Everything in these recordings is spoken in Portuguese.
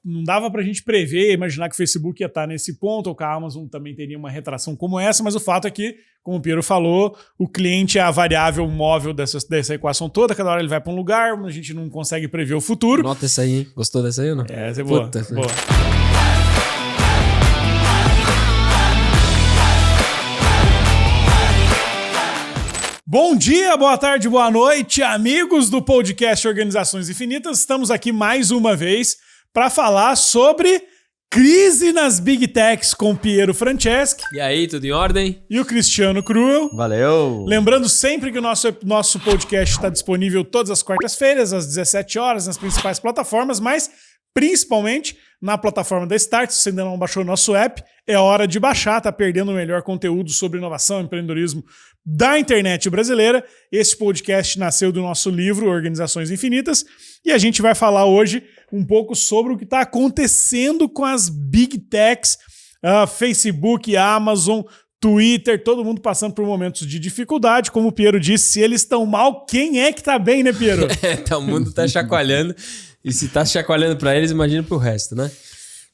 não dava pra gente prever, imaginar que o Facebook ia estar nesse ponto, ou que a Amazon também teria uma retração como essa, mas o fato é que, como o Piero falou, o cliente é a variável móvel dessa equação toda, cada hora ele vai pra um lugar, a gente não consegue prever o futuro. Nota essa aí, hein? Gostou dessa aí ou não? Essa é boa. Puta, boa. Bom dia, boa tarde, boa noite, amigos do podcast Organizações Infinitas. Estamos aqui mais uma vez para falar sobre crise nas Big Techs com o Piero Franceschi. E aí, tudo em ordem? E o Cristiano Cruel. Valeu! Lembrando sempre que o nosso podcast está disponível todas as quartas-feiras, às 17 horas, nas principais plataformas, mas principalmente na plataforma da Start. Se você ainda não baixou o nosso app, é hora de baixar, tá perdendo o melhor conteúdo sobre inovação e empreendedorismo da internet brasileira. Esse podcast nasceu do nosso livro Organizações Infinitas e a gente vai falar hoje um pouco sobre o que está acontecendo com as Big Techs, Facebook, Amazon, Twitter, todo mundo passando por momentos de dificuldade. Como o Piero disse, se eles estão mal, quem é que tá bem, né, Piero? O mundo tá chacoalhando. E se tá chacoalhando para eles, imagina pro resto, né?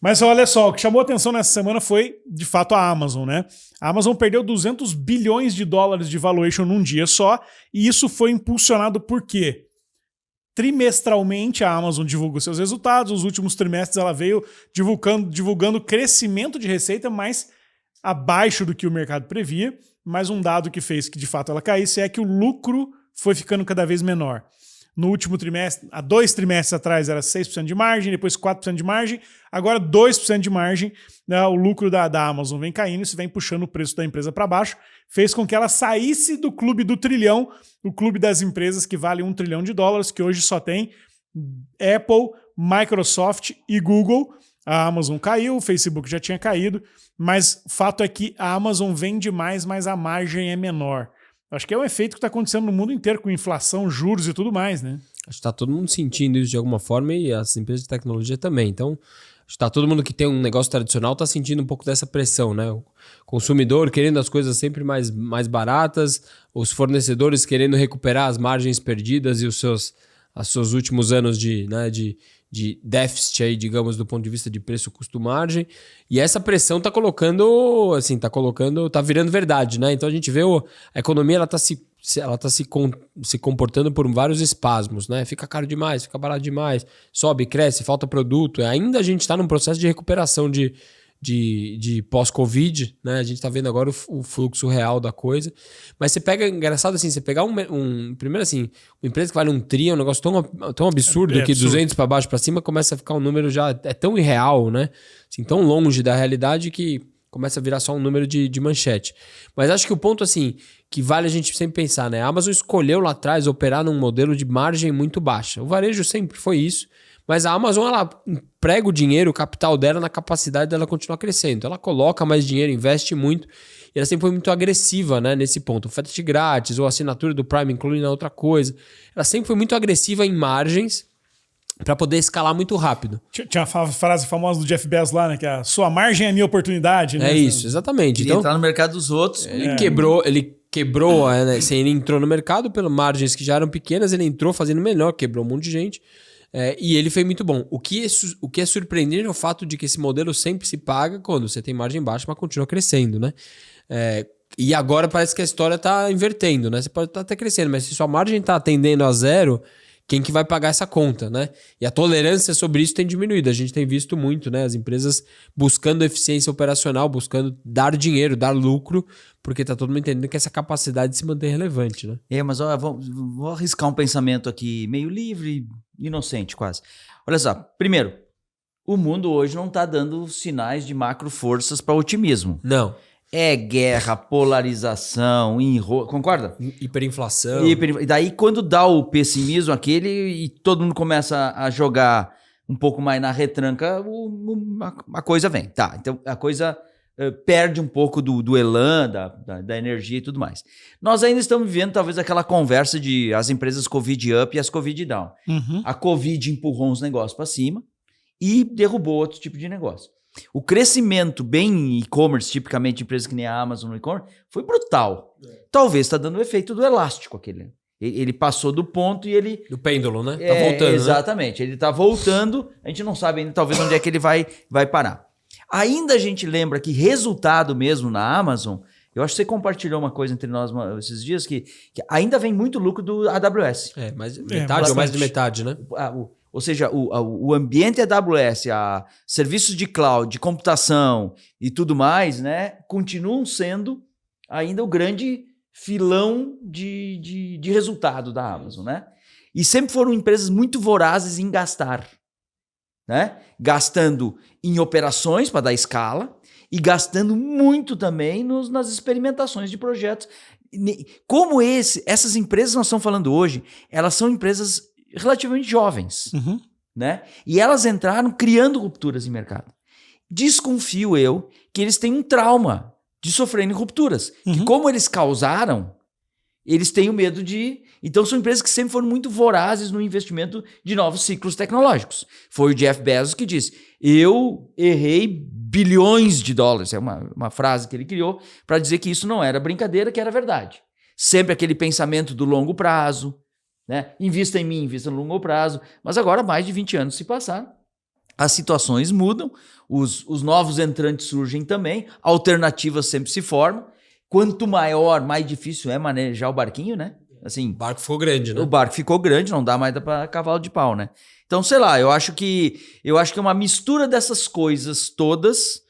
Mas olha só, o que chamou atenção nessa semana foi, de fato, a Amazon, né? A Amazon perdeu 200 bilhões de dólares de valuation num dia só, e isso foi impulsionado por quê? Trimestralmente a Amazon divulga seus resultados, nos últimos trimestres ela veio divulgando crescimento de receita, mas abaixo do que o mercado previa, mas um dado que fez que de fato ela caísse é que o lucro foi ficando cada vez menor. No último trimestre, há 2 trimestres atrás era 6% de margem, depois 4% de margem, agora 2% de margem, né? O lucro da Amazon vem caindo, isso vem puxando o preço da empresa para baixo, fez com que ela saísse do clube do trilhão, o clube das empresas que vale $1 trilhão, que hoje só tem Apple, Microsoft e Google. A Amazon caiu, o Facebook já tinha caído, mas o fato é que a Amazon vende mais, mas a margem é menor. Acho que é um efeito que está acontecendo no mundo inteiro, com inflação, juros e tudo mais, né? Acho que está todo mundo sentindo isso de alguma forma e as empresas de tecnologia também. Então, acho que está todo mundo que tem um negócio tradicional está sentindo um pouco dessa pressão, né? O consumidor querendo as coisas sempre mais baratas, os fornecedores querendo recuperar as margens perdidas e os seus últimos anos de déficit aí, digamos, do ponto de vista de preço, custo, margem. E essa pressão tá virando verdade, né? Então a gente vê a economia, ela tá se comportando por vários espasmos, né? Fica caro demais, fica barato demais, sobe, cresce, falta produto. Ainda a gente tá num processo de recuperação de pós-Covid, né? A gente tá vendo agora o fluxo real da coisa. Mas você pega, engraçado assim, você pegar primeiro assim, uma empresa que vale $1 trilhão, é um negócio tão absurdo que absurdo. 200 para baixo para cima começa a ficar um número já, é tão irreal, né? Assim, tão longe da realidade que começa a virar só um número de manchete. Mas acho que o ponto assim, que vale a gente sempre pensar, né? A Amazon escolheu lá atrás operar num modelo de margem muito baixa. O varejo sempre foi isso. Mas a Amazon, ela emprega o dinheiro, o capital dela na capacidade dela continuar crescendo. Ela coloca mais dinheiro, investe muito. E ela sempre foi muito agressiva, né, nesse ponto. O frete grátis ou a assinatura do Prime inclui na outra coisa. Ela sempre foi muito agressiva em margens para poder escalar muito rápido. Tinha a frase famosa do Jeff Bezos lá, né? Que a sua margem é a minha oportunidade. Né? É isso, exatamente. Queria entrar no mercado dos outros. Ele quebrou, né? Assim, ele entrou no mercado pelas margens que já eram pequenas, ele entrou fazendo melhor, quebrou um monte de gente. E ele foi muito bom. O que é surpreendente é o fato de que esse modelo sempre se paga quando você tem margem baixa, mas continua crescendo, né? E agora parece que a história está invertendo, né? Você pode estar até crescendo, mas se sua margem está tendendo a zero, quem que vai pagar essa conta, né? E a tolerância sobre isso tem diminuído. A gente tem visto muito, né? As empresas buscando eficiência operacional, buscando dar dinheiro, dar lucro, porque tá todo mundo entendendo que essa capacidade de se manter relevante, né? Mas vou arriscar um pensamento aqui meio livre, inocente quase. Olha só, primeiro, o mundo hoje não tá dando sinais de macro forças para otimismo. Não. É guerra, polarização, concorda? Hiperinflação. E daí quando dá o pessimismo aquele e todo mundo começa a jogar um pouco mais na retranca, a coisa vem. Tá, então a coisa perde um pouco do elan, da energia e tudo mais. Nós ainda estamos vivendo talvez aquela conversa de as empresas Covid up e as Covid down. Uhum. A Covid empurrou uns negócios para cima e derrubou outro tipo de negócio. O crescimento bem e-commerce, tipicamente empresas que nem a Amazon no e-commerce, foi brutal. Talvez está dando o efeito do elástico aquele. Ele passou do ponto e ele... Do pêndulo, né? Tá voltando, exatamente. Né? Ele tá voltando, a gente não sabe ainda talvez onde é que ele vai parar. Ainda a gente lembra que resultado mesmo na Amazon, eu acho que você compartilhou uma coisa entre nós esses dias, que ainda vem muito lucro do AWS. Mas metade ou mais de metade, né? Ou seja, o ambiente AWS, serviços de cloud, de computação e tudo mais, né, continuam sendo ainda o grande filão de resultado da Amazon, né? E sempre foram empresas muito vorazes em gastar, né? Gastando em operações para dar escala e gastando muito também nas experimentações de projetos. Como essas empresas que nós estamos falando hoje, elas são empresas relativamente jovens, né? E elas entraram criando rupturas em mercado. Desconfio eu que eles têm um trauma de sofrerem rupturas. Que como eles causaram, eles têm o medo de... Então são empresas que sempre foram muito vorazes no investimento de novos ciclos tecnológicos. Foi o Jeff Bezos que disse, eu errei bilhões de dólares. É uma frase que ele criou para dizer que isso não era brincadeira, que era verdade. Sempre aquele pensamento do longo prazo, né? Invista em mim, invista no longo prazo. Mas agora mais de 20 anos se passaram. As situações mudam, os novos entrantes surgem também, alternativas sempre se formam. Quanto maior, mais difícil é manejar o barquinho, né? Assim, o barco ficou grande, né? O barco ficou grande, não dá mais para cavalo de pau, né? Então, sei lá, eu acho que é uma mistura dessas coisas todas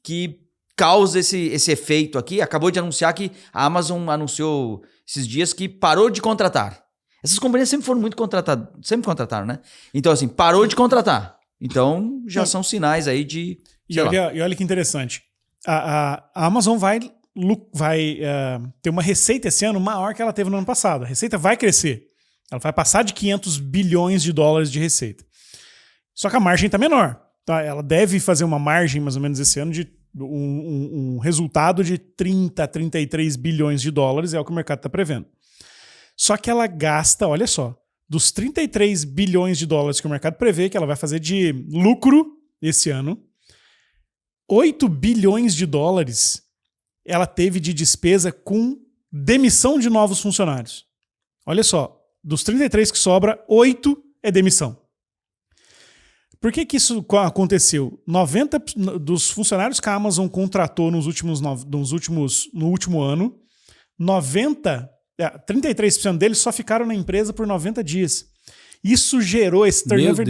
que causa esse efeito aqui. Acabou de anunciar que a Amazon anunciou esses dias que parou de contratar. Essas companhias sempre foram muito contratadas, sempre contrataram, né? Então, assim, parou de contratar. Então, já são sinais aí de... E olha que interessante. A Amazon vai ter uma receita esse ano maior que ela teve no ano passado. A receita vai crescer. Ela vai passar de 500 bilhões de dólares de receita. Só que a margem está menor. Tá? Ela deve fazer uma margem, mais ou menos, esse ano de um resultado de 30, 33 bilhões de dólares, é o que o mercado está prevendo. Só que ela gasta, olha só, dos 33 bilhões de dólares que o mercado prevê que ela vai fazer de lucro esse ano, 8 bilhões de dólares ela teve de despesa com demissão de novos funcionários. Olha só, dos 33 que sobra, 8 é demissão. Por que isso aconteceu? 90 dos funcionários que a Amazon contratou no último ano, 33% deles só ficaram na empresa por 90 dias. Isso gerou esse turnover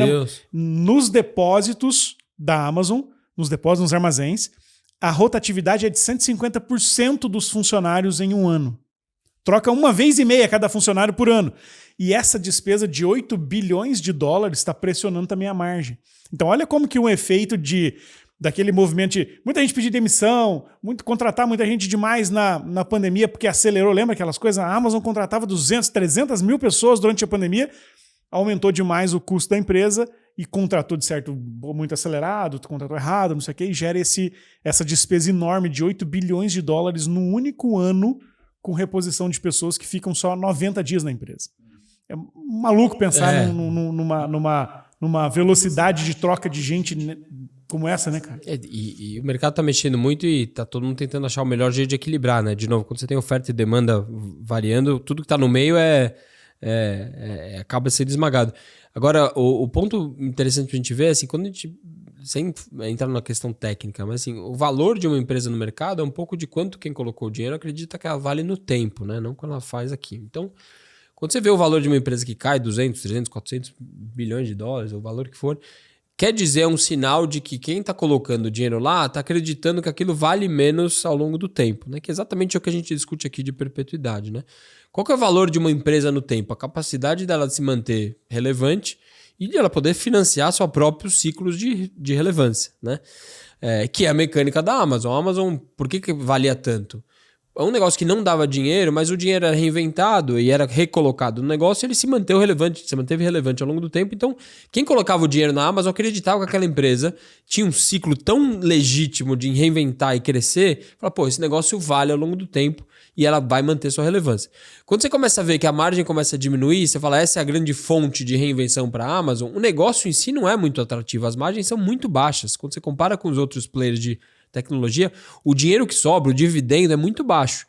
nos depósitos da Amazon, nos armazéns. A rotatividade é de 150% dos funcionários em um ano. Troca 1,5 vezes cada funcionário por ano. E essa despesa de 8 bilhões de dólares está pressionando também a margem. Então olha como que um efeito daquele movimento de muita gente pedir demissão, contratar muita gente demais na pandemia porque acelerou. Lembra aquelas coisas? A Amazon contratava 200, 300 mil pessoas durante a pandemia, aumentou demais o custo da empresa e contratou de certo muito acelerado, contratou errado, não sei o que, e gera essa despesa enorme de 8 bilhões de dólares no único ano com reposição de pessoas que ficam só 90 dias na empresa. É maluco pensar numa velocidade de troca de gente como essa, né, cara? E o mercado tá mexendo muito e tá todo mundo tentando achar o melhor jeito de equilibrar, né? De novo, quando você tem oferta e demanda variando, tudo que tá no meio acaba sendo esmagado. Agora, o ponto interessante pra gente ver é assim, quando a gente, sem entrar na questão técnica, mas assim, o valor de uma empresa no mercado é um pouco de quanto quem colocou o dinheiro acredita que ela vale no tempo, né? Não quando ela faz aqui. Então, quando você vê o valor de uma empresa que cai 200, 300, 400 bilhões de dólares, o valor que for, quer dizer, é um sinal de que quem está colocando dinheiro lá está acreditando que aquilo vale menos ao longo do tempo, né? Que é exatamente o que a gente discute aqui de perpetuidade, né? Qual que é o valor de uma empresa no tempo? A capacidade dela de se manter relevante e de ela poder financiar seus próprios ciclos de relevância, né? Que é a mecânica da Amazon. A Amazon, por que valia tanto? É um negócio que não dava dinheiro, mas o dinheiro era reinventado e era recolocado no negócio e ele se manteve relevante ao longo do tempo. Então, quem colocava o dinheiro na Amazon acreditava que aquela empresa tinha um ciclo tão legítimo de reinventar e crescer, fala, pô, esse negócio vale ao longo do tempo e ela vai manter sua relevância. Quando você começa a ver que a margem começa a diminuir, você fala, essa é a grande fonte de reinvenção para a Amazon, o negócio em si não é muito atrativo, as margens são muito baixas. Quando você compara com os outros players de tecnologia, o dinheiro que sobra, o dividendo é muito baixo.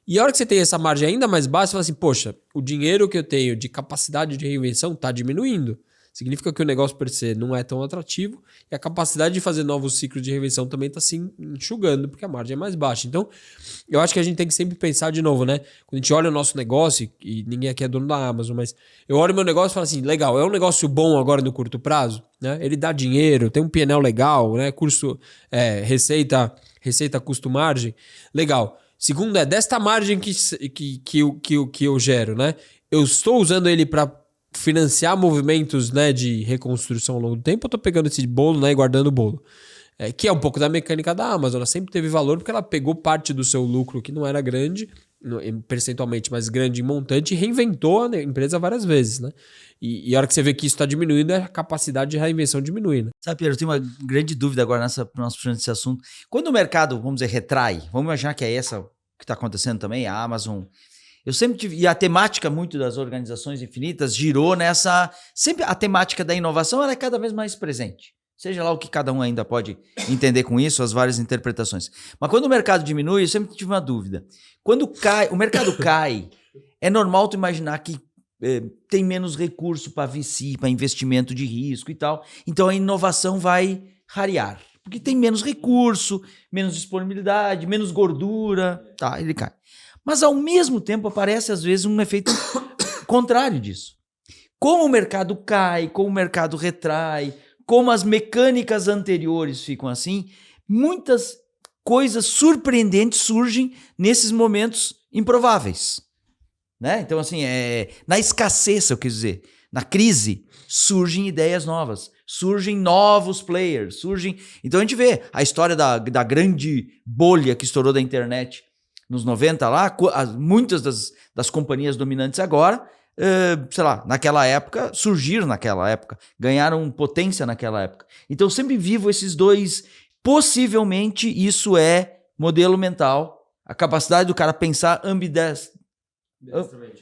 E a hora que você tem essa margem ainda mais baixa, você fala assim, poxa, o dinheiro que eu tenho de capacidade de reinvenção está diminuindo. Significa que o negócio per se não é tão atrativo e a capacidade de fazer novos ciclos de reinvenção também está se enxugando, porque a margem é mais baixa. Então, eu acho que a gente tem que sempre pensar de novo, né? Quando a gente olha o nosso negócio, e ninguém aqui é dono da Amazon, mas eu olho o meu negócio e falo assim, legal, é um negócio bom agora no curto prazo, né? Ele dá dinheiro, tem um P&L legal, né? Receita, custo, margem, legal. Segundo desta margem que eu gero, né? Eu estou usando ele para financiar movimentos, né, de reconstrução ao longo do tempo, eu tô pegando esse bolo, né, e guardando o bolo. Que é um pouco da mecânica da Amazon. Ela sempre teve valor porque ela pegou parte do seu lucro, que não era grande, percentualmente, mas grande em montante, e reinventou a empresa várias vezes, né? E a hora que você vê que isso está diminuindo, a capacidade de reinvenção diminui, né? Sabe, Pedro, eu tenho uma grande dúvida agora nesse assunto. Quando o mercado, vamos dizer, retrai, vamos imaginar que é essa que está acontecendo também, a Amazon. Eu sempre tive, e a temática muito das organizações infinitas girou nessa, sempre a temática da inovação ela é cada vez mais presente. Seja lá o que cada um ainda pode entender com isso, as várias interpretações. Mas quando o mercado diminui, eu sempre tive uma dúvida. Quando o mercado cai, é normal tu imaginar que tem menos recurso para VC, para investimento de risco e tal. Então a inovação vai rarear. Porque tem menos recurso, menos disponibilidade, menos gordura, tá, ele cai. Mas, ao mesmo tempo, aparece, às vezes, um efeito contrário disso. Como o mercado cai, como o mercado retrai, como as mecânicas anteriores ficam assim, muitas coisas surpreendentes surgem nesses momentos improváveis. Né? Então, assim, na escassez, eu quis dizer, na crise, surgem ideias novas, surgem novos players, Então, a gente vê a história da grande bolha que estourou da internet nos 90 lá, muitas das companhias dominantes agora, sei lá, surgiram naquela época, ganharam potência naquela época. Então eu sempre vivo esses dois, possivelmente isso é modelo mental, a capacidade do cara pensar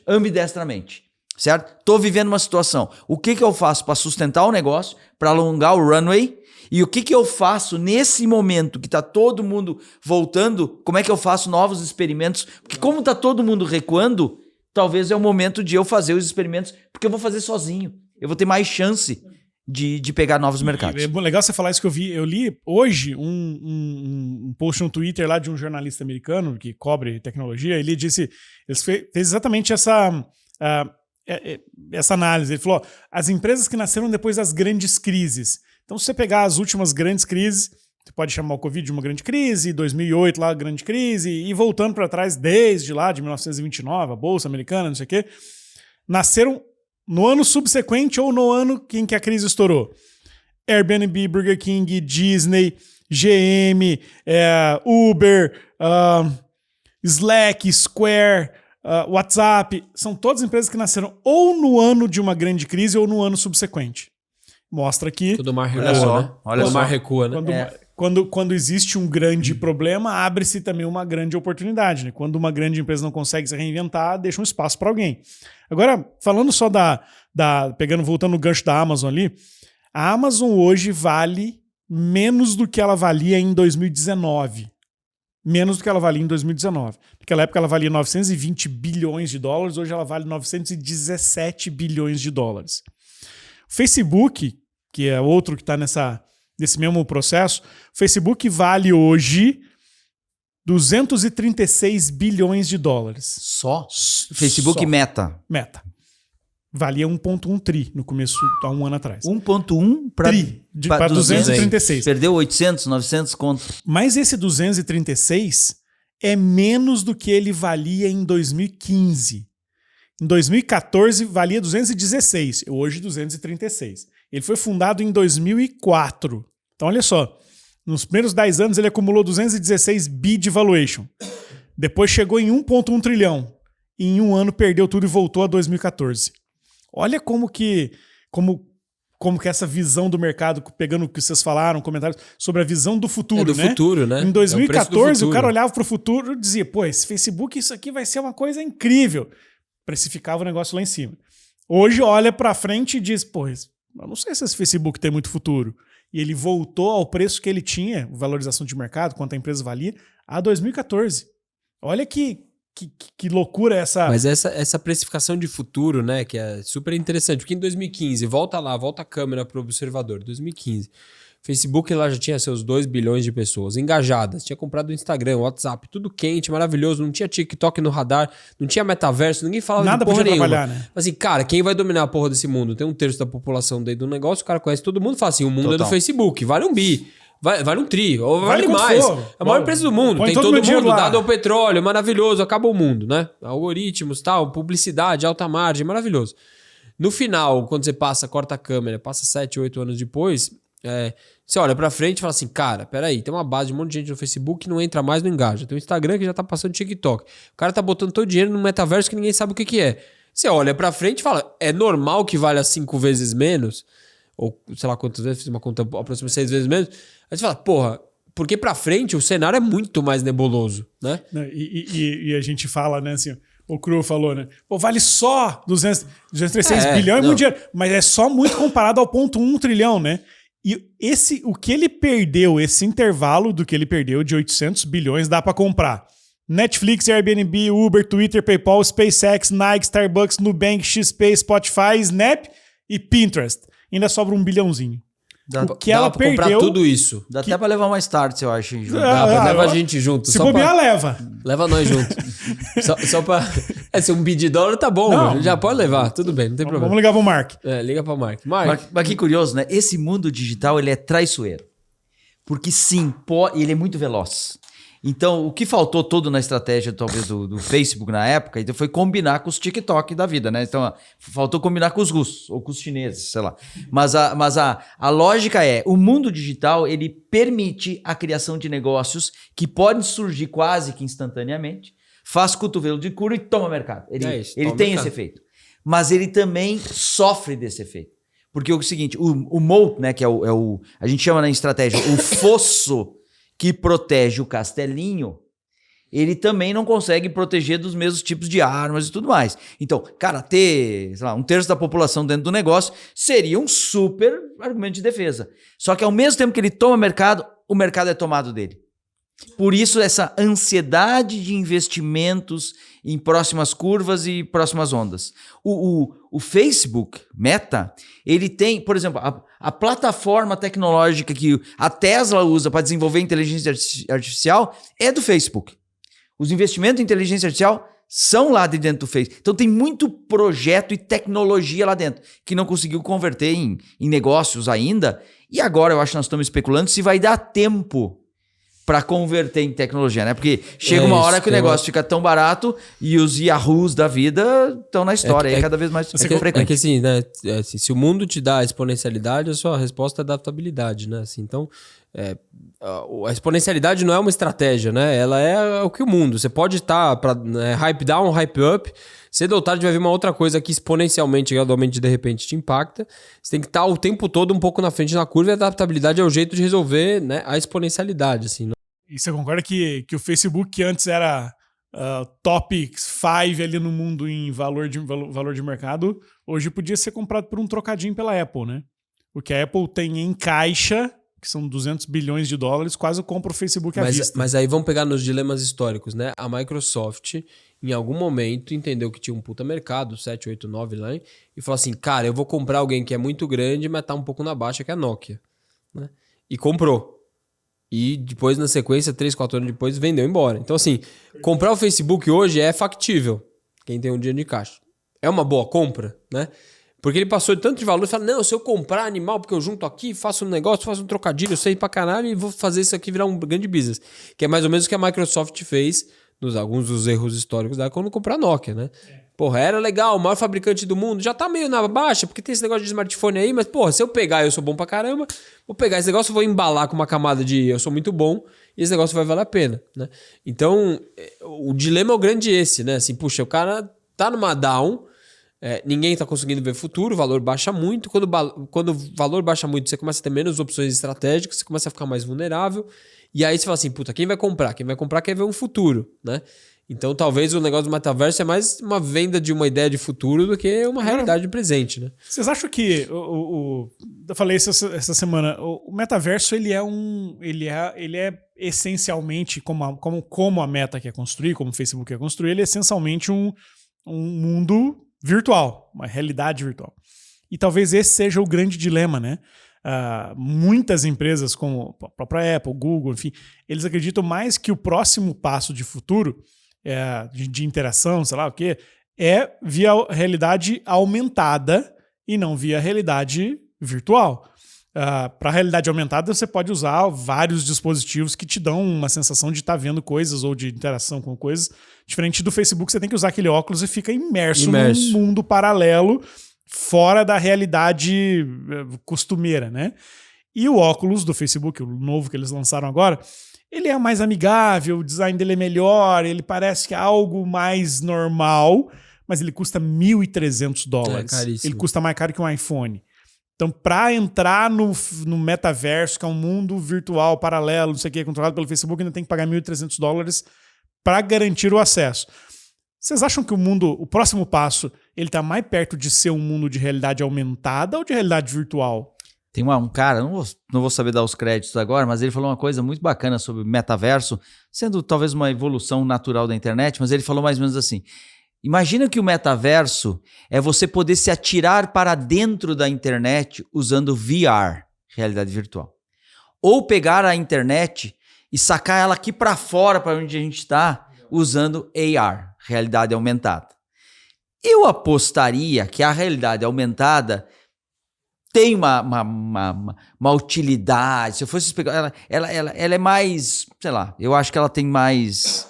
ambidestramente, certo? Tô vivendo uma situação, o que eu faço para sustentar o negócio, para alongar o runway? E o que eu faço nesse momento que está todo mundo voltando? Como é que eu faço novos experimentos? Porque como está todo mundo recuando, talvez é o momento de eu fazer os experimentos, porque eu vou fazer sozinho. Eu vou ter mais chance de pegar novos mercados. É legal você falar isso que eu vi. Eu li hoje um post no Twitter lá de um jornalista americano que cobre tecnologia. Ele fez exatamente essa análise. Ele falou, as empresas que nasceram depois das grandes crises. Então, se você pegar as últimas grandes crises, você pode chamar o Covid de uma grande crise, 2008 lá, grande crise, e voltando para trás desde lá, de 1929, a Bolsa Americana, não sei o quê, nasceram no ano subsequente ou no ano em que a crise estourou. Airbnb, Burger King, Disney, GM, Uber, Slack, Square, WhatsApp, são todas empresas que nasceram ou no ano de uma grande crise ou no ano subsequente. Mostra que... Tudo mais recua, né? Olha só. Mais recua, né? Quando existe um grande problema, abre-se também uma grande oportunidade. Né? Quando uma grande empresa não consegue se reinventar, deixa um espaço para alguém. Agora, falando só voltando no gancho da Amazon ali, a Amazon hoje vale menos do que ela valia em 2019. Menos do que ela valia em 2019. Naquela época ela valia 920 bilhões de dólares, hoje ela vale 917 bilhões de dólares. O Facebook, que é outro que está nesse mesmo processo, o Facebook vale hoje 236 bilhões de dólares. Só? Facebook Só. Meta. Valia 1,1 tri no começo, há um ano atrás. 1,1 para 236. Perdeu 800, 900 conto. Mas esse 236 é menos do que ele valia em 2015. Em 2014 valia 216, hoje 236. Ele foi fundado em 2004. Então olha só, nos primeiros 10 anos ele acumulou 216 bi de valuation. Depois chegou em 1,1 trilhão. E em um ano perdeu tudo e voltou a 2014. Olha como que essa visão do mercado, pegando o que vocês falaram, comentários, sobre a visão do futuro, né? Futuro, né? Em 2014 o cara olhava para o futuro e dizia, pô, esse Facebook, isso aqui vai ser uma coisa incrível. Precificava o negócio lá em cima. Hoje olha para frente e diz, pô, eu não sei se esse Facebook tem muito futuro. E ele voltou ao preço que ele tinha, valorização de mercado, quanto a empresa valia, a 2014. Olha que Que loucura essa... Mas essa precificação de futuro, né, que é super interessante, porque em 2015, volta a câmera para o observador, 2015, Facebook lá já tinha seus 2 bilhões de pessoas engajadas, tinha comprado o Instagram, o WhatsApp, tudo quente, maravilhoso, não tinha TikTok no radar, não tinha metaverso, ninguém falava Nada de porra podia nenhuma. trabalhar, né? Assim, cara, quem vai dominar a porra desse mundo? Tem 1/3 da população dentro do negócio, o cara conhece todo mundo, fala assim, o mundo é do Facebook, vale um bi. Vale um tri, ou vale mais. For. É a maior empresa do mundo. Põe Tem todo mundo, lá. dado ao petróleo, maravilhoso, acaba o mundo, né? Algoritmos, tal, publicidade, alta margem, maravilhoso. No final, quando você corta a câmera, passa 7, 8 anos depois, você olha pra frente e fala assim, cara, peraí, tem uma base de um monte de gente no Facebook que não entra mais, não engaja. Tem o Instagram que já tá passando TikTok. O cara tá botando todo o dinheiro no metaverso que ninguém sabe o que é. Você olha pra frente e fala, é normal que valha 5 vezes menos? Ou sei lá quantas vezes, fiz uma conta aproximadamente 6 vezes menos. Aí você fala, porra, porque pra frente o cenário é muito mais nebuloso, né? E a gente fala, né, assim, o Cru falou, né? Pô, vale só 236 bilhões, é muito dinheiro. Mas é só muito comparado ao 0,1 trilhão, né? E o que ele perdeu, esse intervalo do que ele perdeu de 800 bilhões, dá pra comprar. Netflix, Airbnb, Uber, Twitter, PayPal, SpaceX, Nike, Starbucks, Nubank, XP, Spotify, Snap e Pinterest. Ainda sobra 1 bilhãozinho. O que ela pra comprar perdeu... tudo isso. Dá até pra levar uma start, eu acho. Leva a gente junto. Se bobear, leva. Leva nós junto. só pra... se um bi de dólar tá bom, Não. já pode levar, tudo bem, não tem problema. Vamos ligar pro Mark. Liga pro Mark. Mas que curioso, né? Esse mundo digital, ele é traiçoeiro. Porque sim, ele é muito veloz. Então, o que faltou todo na estratégia, talvez, do Facebook na época, então, foi combinar com os TikTok da vida, né? Então, faltou combinar com os russos ou com os chineses, sei lá. Mas a lógica é, o mundo digital, ele permite a criação de negócios que podem surgir quase que instantaneamente, faz cotovelo de couro e toma mercado. Ele tem esse efeito. Mas ele também sofre desse efeito. Porque é o seguinte, o moat, né, que a gente chama na estratégia, o fosso que protege o castelinho, ele também não consegue proteger dos mesmos tipos de armas e tudo mais. Então, cara, ter, sei lá, 1/3 da população dentro do negócio seria um super argumento de defesa. Só que ao mesmo tempo que ele toma mercado, o mercado é tomado dele. Por isso, essa ansiedade de investimentos em próximas curvas e próximas ondas. O Facebook, Meta, ele tem, por exemplo, a plataforma tecnológica que a Tesla usa para desenvolver inteligência artificial é do Facebook. Os investimentos em inteligência artificial são lá de dentro do Facebook. Então tem muito projeto e tecnologia lá dentro que não conseguiu converter em negócios ainda. E agora eu acho que nós estamos especulando se vai dar tempo para converter em tecnologia, né? Porque chega uma hora que o negócio fica tão barato e os Yahoos da vida estão na história, aí cada vez mais frequente. É que assim, né? Se o mundo te dá exponencialidade, a sua resposta é adaptabilidade, né? Assim, então, a exponencialidade não é uma estratégia, né? Ela é o que o mundo. Você pode estar para hype down, hype up. Cedo ou tarde vai vir uma outra coisa que exponencialmente, gradualmente, de repente te impacta. Você tem que estar o tempo todo um pouco na frente na curva e a adaptabilidade é o jeito de resolver, né, a exponencialidade, assim. E você concorda que o Facebook, que antes era top 5 ali no mundo em valor de mercado, hoje podia ser comprado por um trocadinho pela Apple, né? O que a Apple tem em caixa, que são 200 bilhões de dólares, quase compra o Facebook à vista. Mas aí vamos pegar nos dilemas históricos, né? A Microsoft, em algum momento, entendeu que tinha um puta mercado, 7, 8, 9 lá, e falou assim, cara, eu vou comprar alguém que é muito grande, mas tá um pouco na baixa, que é a Nokia. Né? E comprou. E depois, na sequência, 3, 4 anos depois, vendeu embora. Então, assim, comprar o Facebook hoje é factível. Quem tem um dinheiro de caixa. É uma boa compra, né? Porque ele passou de tanto de valor e fala, não, se eu comprar animal, porque eu junto aqui, faço um negócio, faço um trocadilho, eu sei pra caralho e vou fazer isso aqui virar um grande business. Que é mais ou menos o que a Microsoft fez, nos alguns dos erros históricos dela, quando comprou a Nokia, né? Porra, era legal, o maior fabricante do mundo, já tá meio na baixa, porque tem esse negócio de smartphone aí, mas, porra, se eu pegar eu sou bom pra caramba, vou pegar esse negócio, vou embalar com uma camada de eu sou muito bom, e esse negócio vai valer a pena, né? Então, o dilema é o grande esse, né? Assim, puxa, o cara tá numa down, ninguém tá conseguindo ver futuro, o valor baixa muito, quando o valor baixa muito, você começa a ter menos opções estratégicas, você começa a ficar mais vulnerável, e aí você fala assim, puta, quem vai comprar? Quem vai comprar quer ver um futuro, né? Então, talvez o negócio do metaverso é mais uma venda de uma ideia de futuro do que uma realidade presente, né? Vocês acham que eu falei isso essa semana, o metaverso ele é essencialmente como a Meta quer construir, como o Facebook quer construir, ele é essencialmente um mundo virtual, uma realidade virtual. E talvez esse seja o grande dilema, né? Muitas empresas como a própria Apple, Google, enfim, eles acreditam mais que o próximo passo de futuro de interação, sei lá o quê, é via realidade aumentada e não via realidade virtual. Para a realidade aumentada, você pode usar vários dispositivos que te dão uma sensação de estar vendo coisas ou de interação com coisas. Diferente do Facebook, você tem que usar aquele óculos e fica imerso num mundo paralelo fora da realidade costumeira, né? E o óculos do Facebook, o novo que eles lançaram agora, ele é mais amigável, o design dele é melhor, ele parece que é algo mais normal, mas ele custa $1.300. É caríssimo. Ele custa mais caro que um iPhone. Então, para entrar no metaverso, que é um mundo virtual, paralelo, não sei o que, controlado pelo Facebook, ainda tem que pagar $1.300 para garantir o acesso. Vocês acham que o próximo passo, ele está mais perto de ser um mundo de realidade aumentada ou de realidade virtual? Tem um cara, não vou saber dar os créditos agora, mas ele falou uma coisa muito bacana sobre metaverso, sendo talvez uma evolução natural da internet, mas ele falou mais ou menos assim: imagina que o metaverso é você poder se atirar para dentro da internet usando VR, realidade virtual. Ou pegar a internet e sacar ela aqui para fora, para onde a gente está, usando AR, realidade aumentada. Eu apostaria que a realidade aumentada tem uma utilidade. Se eu fosse explicar, ela é mais, sei lá, eu acho que ela tem mais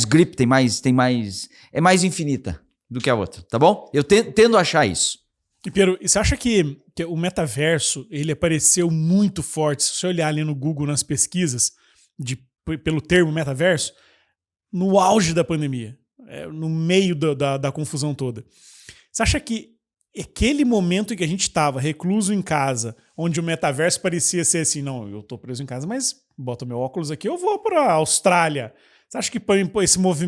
grip, é mais infinita do que a outra, tá bom? Eu tendo a achar isso. E Piero, você acha que o metaverso, ele apareceu muito forte, se você olhar ali no Google, nas pesquisas, pelo termo metaverso, no auge da pandemia, no meio da confusão toda. Você acha que aquele momento em que a gente estava recluso em casa, onde o metaverso parecia ser assim, não, eu tô preso em casa, mas boto meu óculos aqui, eu vou para a Austrália. Você acha que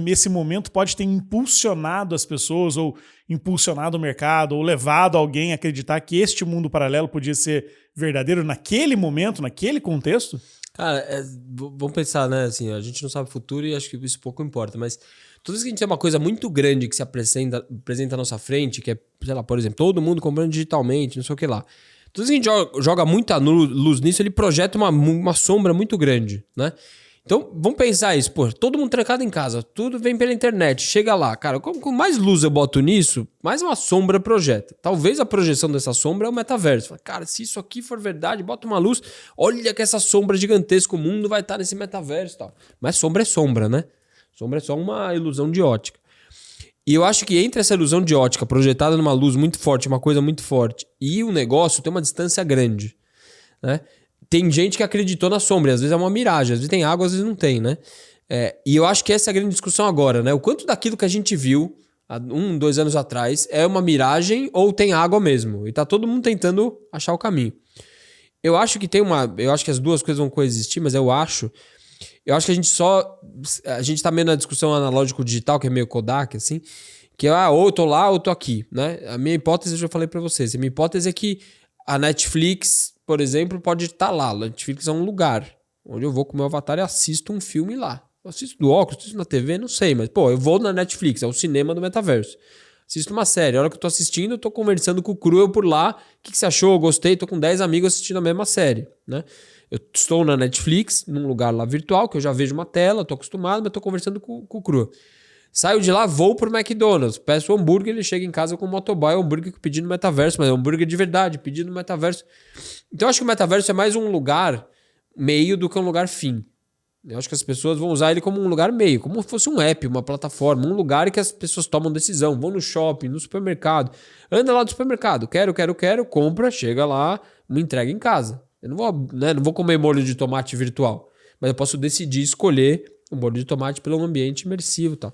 esse momento pode ter impulsionado as pessoas, ou impulsionado o mercado, ou levado alguém a acreditar que este mundo paralelo podia ser verdadeiro naquele momento, naquele contexto? Cara, vamos pensar, né? Assim, a gente não sabe o futuro e acho que isso pouco importa, mas toda vez que a gente tem uma coisa muito grande que se apresenta à nossa frente, que é, sei lá, por exemplo, todo mundo comprando digitalmente, não sei o que lá. Toda vez que a gente joga muita luz nisso, ele projeta uma sombra muito grande, né? Então, vamos pensar isso, pô, todo mundo trancado em casa, tudo vem pela internet, chega lá, cara, com mais luz eu boto nisso, mais uma sombra projeta. Talvez a projeção dessa sombra é o metaverso. Cara, se isso aqui for verdade, bota uma luz, olha que essa sombra gigantesca, o mundo vai estar nesse metaverso e tal. Mas sombra é sombra, né? Sombra é só uma ilusão de ótica. E eu acho que entre essa ilusão de ótica projetada numa luz muito forte, uma coisa muito forte, e o negócio tem uma distância grande, né? Tem gente que acreditou na sombra, às vezes é uma miragem, às vezes tem água, às vezes não tem, né? E eu acho que essa é a grande discussão agora, né? O quanto daquilo que a gente viu há 2 anos atrás é uma miragem ou tem água mesmo. E tá todo mundo tentando achar o caminho. Eu acho que eu acho que as duas coisas vão coexistir, mas eu acho que a gente tá meio na discussão analógico-digital, que é meio Kodak, assim, que é, ou eu tô lá ou eu tô aqui, né? A minha hipótese, eu já falei pra vocês, a minha hipótese é que a Netflix, por exemplo, pode estar lá. A Netflix é um lugar onde eu vou com o meu avatar e assisto um filme lá. Eu assisto do óculos, assisto na TV, não sei, mas, pô, eu vou na Netflix, é o cinema do metaverso. Assisto uma série, a hora que eu tô assistindo, eu tô conversando com o Cruel por lá. O que você achou? Eu gostei, tô com 10 amigos assistindo a mesma série, né? Eu estou na Netflix, num lugar lá virtual, que eu já vejo uma tela, tô acostumado, mas tô conversando com o Cruel. Saio de lá, vou pro McDonald's, peço o hambúrguer, ele chega em casa com o motoboy, o hambúrguer que eu pedi no metaverso, mas é um hambúrguer de verdade, pedido no metaverso. Então eu acho que o metaverso é mais um lugar meio do que um lugar fim. Eu acho que as pessoas vão usar ele como um lugar meio, como se fosse um app, uma plataforma, um lugar em que as pessoas tomam decisão, vão no shopping, no supermercado, anda lá no supermercado, quero, compra, chega lá, me entrega em casa. Eu não vou comer molho de tomate virtual, mas eu posso decidir escolher um molho de tomate pelo ambiente imersivo e tal.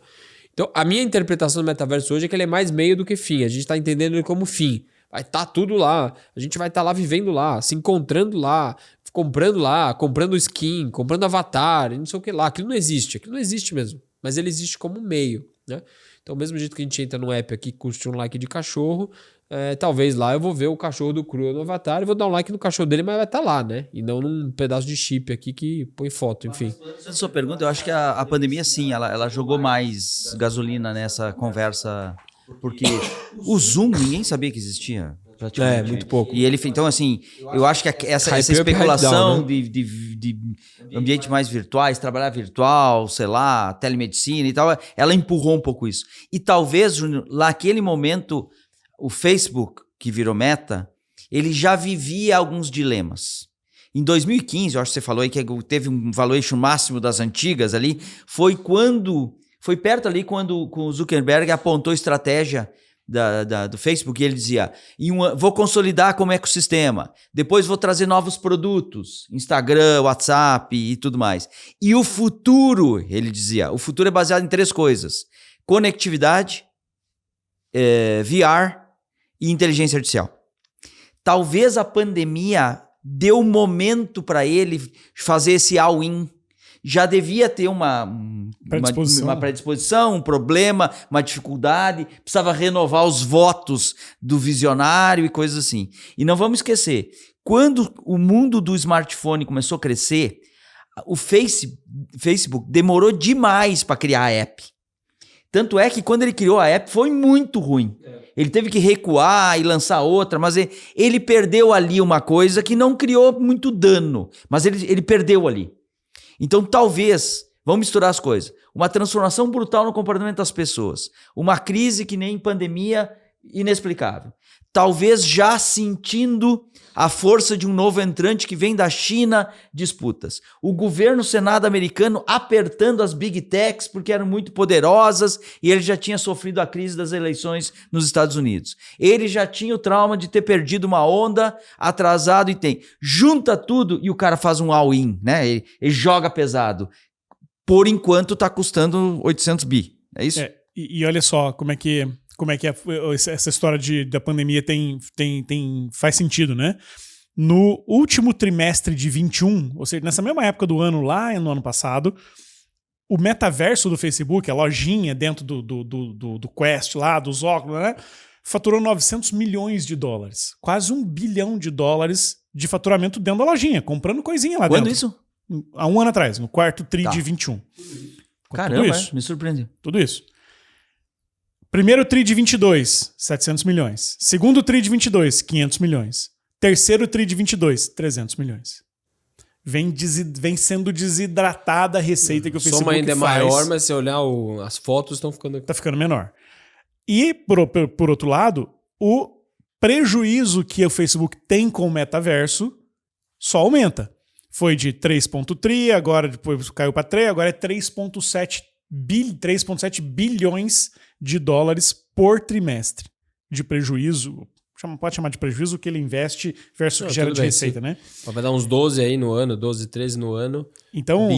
Então, a minha interpretação do metaverso hoje é que ele é mais meio do que fim. A gente está entendendo ele como fim. Vai estar tudo lá. A gente vai estar lá vivendo lá, se encontrando lá, comprando skin, comprando avatar, e não sei o que lá. Aquilo não existe mesmo. mas ele existe como meio, né? Então, ao mesmo jeito que a gente entra no app aqui, curte um like de cachorro, talvez lá eu vou ver o cachorro do Crua no avatar e vou dar um like no cachorro dele, mas vai estar lá, né? E não num pedaço de chip aqui que põe foto, enfim. A sua pergunta, eu acho que a pandemia, sim, ela jogou mais gasolina nessa conversa, porque o Zoom, ninguém sabia que existia. Muito pouco. E ele, então, assim, eu acho que essa especulação de ambientes mais virtuais, trabalhar virtual, sei lá, telemedicina e tal, ela empurrou um pouco isso. E talvez, Júnior, naquele momento, o Facebook, que virou Meta, ele já vivia alguns dilemas. Em 2015, eu acho que você falou aí que teve um valuation máximo das antigas ali, foi perto ali quando o Zuckerberg apontou a estratégia do Facebook, e ele dizia, vou consolidar como ecossistema, depois vou trazer novos produtos, Instagram, WhatsApp e tudo mais. E o futuro, ele dizia, o futuro é baseado em 3 coisas: conectividade, VR e inteligência artificial. Talvez a pandemia deu momento para ele fazer esse all-in. Já devia ter uma predisposição, um problema, uma dificuldade, precisava renovar os votos do visionário e coisas assim. E não vamos esquecer, quando o mundo do smartphone começou a crescer, o Facebook demorou demais para criar a app. Tanto é que quando ele criou a app foi muito ruim. Ele teve que recuar e lançar outra, mas ele perdeu ali uma coisa que não criou muito dano, mas ele perdeu ali. Então, talvez, vamos misturar as coisas, uma transformação brutal no comportamento das pessoas, uma crise que nem pandemia inexplicável. Talvez já sentindo a força de um novo entrante que vem da China, disputas. O governo, o Senado americano apertando as big techs porque eram muito poderosas e ele já tinha sofrido a crise das eleições nos Estados Unidos. Ele já tinha o trauma de ter perdido uma onda, atrasado e tem. Junta tudo e o cara faz um all-in, né? Ele joga pesado. Por enquanto está custando 800 bi. É isso? E olha só como é que essa história da pandemia faz sentido, né? No último trimestre de 21, ou seja, nessa mesma época do ano, lá no ano passado, o metaverso do Facebook, a lojinha dentro do Quest lá, dos óculos, né? Faturou 900 milhões de dólares. Quase $1 bilhão de faturamento dentro da lojinha, comprando coisinha lá dentro. Quando isso? Há um ano atrás, no quarto tri de 21. Caramba, me surpreendeu. Tudo isso. Primeiro tri de 22, 700 milhões. Segundo tri de 22, 500 milhões. Terceiro tri de 22, 300 milhões. Vem sendo desidratada a receita que o Facebook faz. Soma ainda é maior, mas se olhar as fotos estão ficando... Tá ficando menor. E, por outro lado, o prejuízo que o Facebook tem com o metaverso só aumenta. Foi de 3,3, agora depois caiu para 3, agora é 3,7 bilhões de dólares por trimestre de prejuízo. Pode chamar de prejuízo o que ele investe versus o que gera de receita, né? Vai dar uns 12 aí no ano, 12, 13 no ano. Então,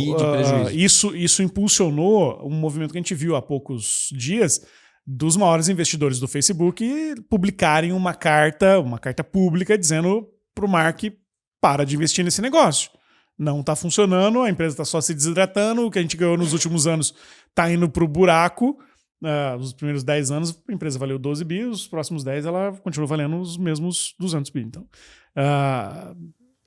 isso impulsionou um movimento que a gente viu há poucos dias dos maiores investidores do Facebook publicarem uma carta pública dizendo para o Mark: para de investir nesse negócio. Não está funcionando, a empresa está só se desidratando, o que a gente ganhou nos últimos anos está indo para o buraco. Nos primeiros 10 anos, a empresa valeu 12 bi, os próximos 10 ela continua valendo os mesmos 200 bi. Então,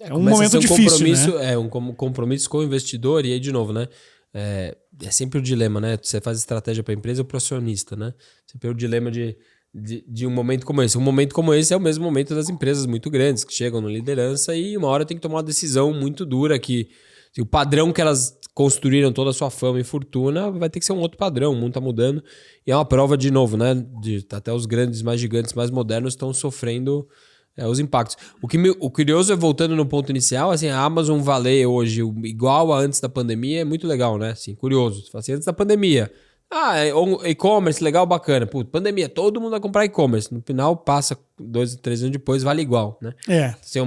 é um momento difícil, né? É um compromisso com o investidor, e aí, de novo, né? É sempre o dilema, né? Você faz estratégia para a empresa ou para o acionista, né? Sempre o dilema de um momento como esse. Um momento como esse é o mesmo momento das empresas muito grandes que chegam na liderança e uma hora tem que tomar uma decisão muito dura que o padrão que elas construíram toda a sua fama e fortuna vai ter que ser um outro padrão, o mundo está mudando e é uma prova de novo, né? Até os grandes, mais gigantes, mais modernos estão sofrendo os impactos. O curioso é, voltando no ponto inicial, assim, a Amazon valer hoje igual a antes da pandemia é muito legal, né? Assim, curioso. Você fala assim, antes da pandemia, e-commerce, legal, bacana. Puta, pandemia, todo mundo vai comprar e-commerce. No final, passa 2, 3 anos depois, vale igual, né? Assim,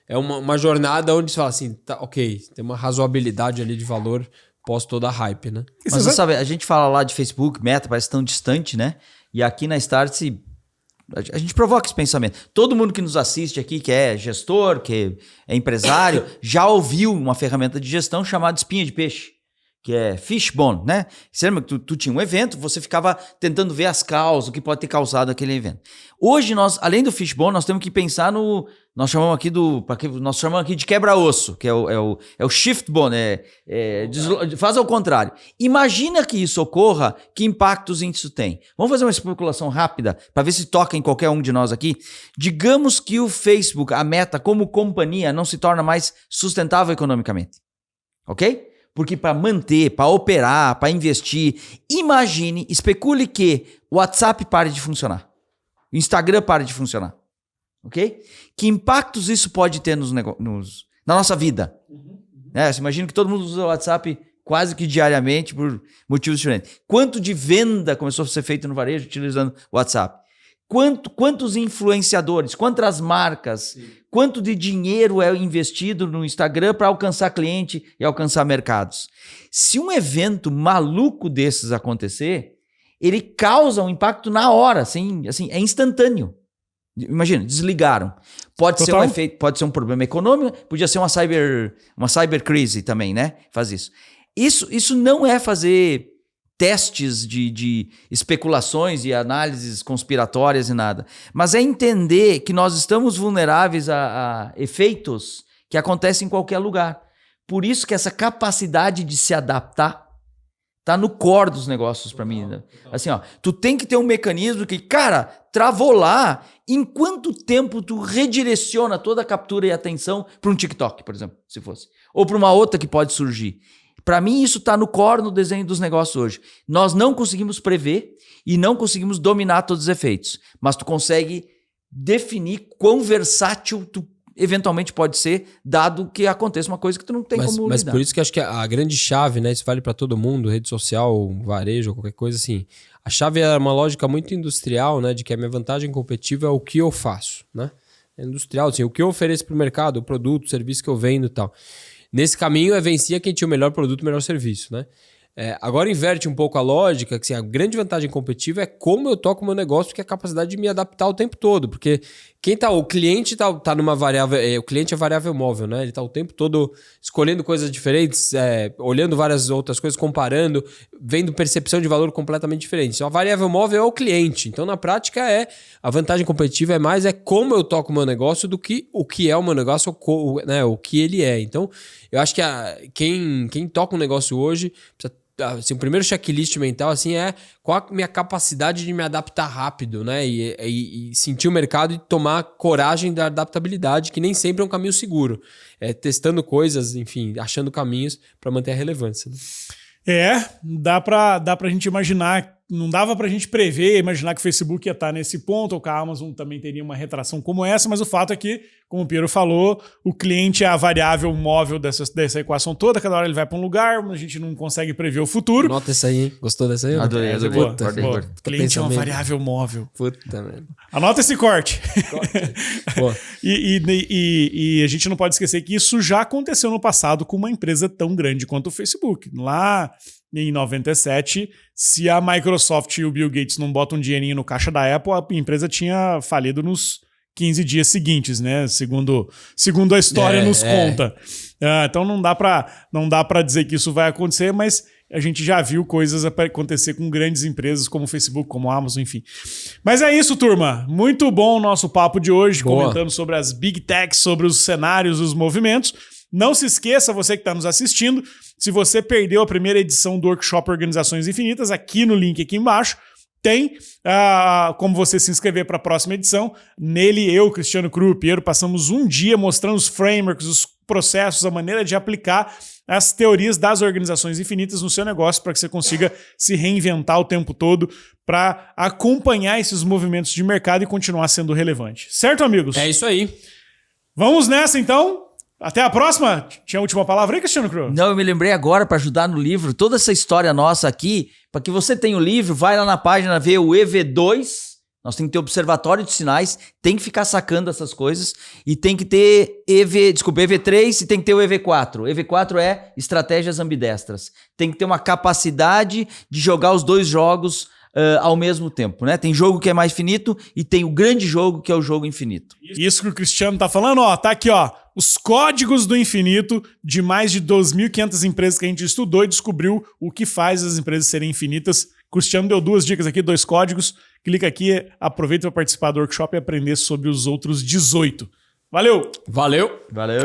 é uma jornada onde você fala assim, tá, ok, tem uma razoabilidade ali de valor pós toda a hype, né? Mas você sabe, a gente fala lá de Facebook, Meta, parece tão distante, né? E aqui na Startse, a gente provoca esse pensamento. Todo mundo que nos assiste aqui, que é gestor, que é empresário, já ouviu uma ferramenta de gestão chamada espinha de peixe, que é Fishbone, né? Você lembra que tu tinha um evento, você ficava tentando ver as causas, o que pode ter causado aquele evento. Hoje, nós, além do Fishbone, nós temos que pensar no... Nós chamamos aqui de quebra-osso, que é o Shiftbone, faz ao contrário. Imagina que isso ocorra, que impactos isso tem. Vamos fazer uma especulação rápida, para ver se toca em qualquer um de nós aqui. Digamos que o Facebook, a Meta, como companhia, não se torna mais sustentável economicamente. Ok? Porque para manter, para operar, para investir, especule que o WhatsApp pare de funcionar. O Instagram pare de funcionar. Ok? Que impactos isso pode ter na nossa vida? Você imagina que todo mundo usa o WhatsApp quase que diariamente por motivos diferentes. Quanto de venda começou a ser feito no varejo utilizando o WhatsApp? Quantos influenciadores, quantas marcas, sim, quanto de dinheiro é investido no Instagram para alcançar cliente e alcançar mercados? Se um evento maluco desses acontecer, ele causa um impacto na hora, assim, é instantâneo. Imagina, desligaram. Pode ser um efeito, pode ser um problema econômico, podia ser uma cyber crise também, né? Faz isso. Isso não é fazer testes de especulações e análises conspiratórias e nada. Mas é entender que nós estamos vulneráveis a efeitos que acontecem em qualquer lugar. Por isso que essa capacidade de se adaptar tá no core dos negócios para mim. Né? Assim, tu tem que ter um mecanismo que, cara, travou lá, em quanto tempo tu redireciona toda a captura e atenção para um TikTok, por exemplo, se fosse. Ou para uma outra que pode surgir. Para mim, isso está no core no desenho dos negócios hoje. Nós não conseguimos prever e não conseguimos dominar todos os efeitos. Mas tu consegue definir quão versátil tu eventualmente pode ser, dado que aconteça uma coisa que tu não tem como lidar. Mas por isso que acho que a grande chave, né? Isso vale para todo mundo, rede social, varejo, qualquer coisa assim. A chave é uma lógica muito industrial, né? De que a minha vantagem competitiva é o que eu faço, né? É industrial, assim, o que eu ofereço para o mercado, o produto, o serviço que eu vendo e tal. Nesse caminho, vencia quem tinha o melhor produto, o melhor serviço, né? Agora inverte um pouco a lógica, que assim, a grande vantagem competitiva é como eu toco o meu negócio, que é a capacidade de me adaptar o tempo todo, porque o cliente tá numa variável, o cliente é variável móvel, né? Ele tá o tempo todo escolhendo coisas diferentes, olhando várias outras coisas, comparando, vendo percepção de valor completamente diferente. Então a variável móvel é o cliente. Então na prática a vantagem competitiva é mais como eu toco o meu negócio do que o que é o meu negócio, né? O que ele é. Então eu acho que quem toca um negócio hoje precisa. Assim, o primeiro checklist mental assim, é qual a minha capacidade de me adaptar rápido, né? E sentir o mercado e tomar coragem da adaptabilidade, que nem sempre é um caminho seguro. Testando coisas, enfim, achando caminhos para manter a relevância. Né? Dá pra gente imaginar, não dava pra gente prever, imaginar que o Facebook ia estar nesse ponto, ou que a Amazon também teria uma retração como essa, mas o fato é que, como o Piero falou, o cliente é a variável móvel dessa equação toda, cada hora ele vai pra um lugar, a gente não consegue prever o futuro. Nota essa aí, hein? Gostou dessa aí? Adorei. O cliente é uma variável móvel. Puta, mano. Anota esse corte. E a gente não pode esquecer que isso já aconteceu no passado com uma empresa tão grande quanto o Facebook. Lá em 97, se a Microsoft e o Bill Gates não botam um dinheirinho no caixa da Apple, a empresa tinha falido nos 15 dias seguintes, né? Segundo a história nos conta. Então não dá pra dizer que isso vai acontecer, mas a gente já viu coisas acontecer com grandes empresas como o Facebook, como a Amazon, enfim. Mas é isso, turma. Muito bom o nosso papo de hoje, comentando sobre as Big Techs, sobre os cenários, os movimentos. Não se esqueça, você que está nos assistindo, se você perdeu a primeira edição do Workshop Organizações Infinitas, aqui no link aqui embaixo, tem como você se inscrever para a próxima edição. Nele, eu, Cristiano Cru e o Piero passamos um dia mostrando os frameworks, os processos, a maneira de aplicar as teorias das organizações infinitas no seu negócio para que você consiga se reinventar o tempo todo para acompanhar esses movimentos de mercado e continuar sendo relevante. Certo, amigos? É isso aí. Vamos nessa, então. Até a próxima. Tinha a última palavra aí, Cristiano Cru? Não, eu me lembrei agora para ajudar no livro, toda essa história nossa aqui, para que você tenha o livro, vai lá na página ver o EV2, nós temos que ter observatório de sinais, tem que ficar sacando essas coisas, e tem que ter EV3 e tem que ter o EV4. EV4 é estratégias ambidestras. Tem que ter uma capacidade de jogar os dois jogos ao mesmo tempo, né? Tem jogo que é mais finito e tem o grande jogo que é o jogo infinito. Isso que o Cristiano tá falando, ó, tá aqui, ó, os códigos do infinito de mais de 2.500 empresas que a gente estudou e descobriu o que faz as empresas serem infinitas. O Cristiano deu 2 dicas aqui, 2 códigos. Clica aqui, aproveita para participar do workshop e aprender sobre os outros 18. Valeu! Valeu! Valeu!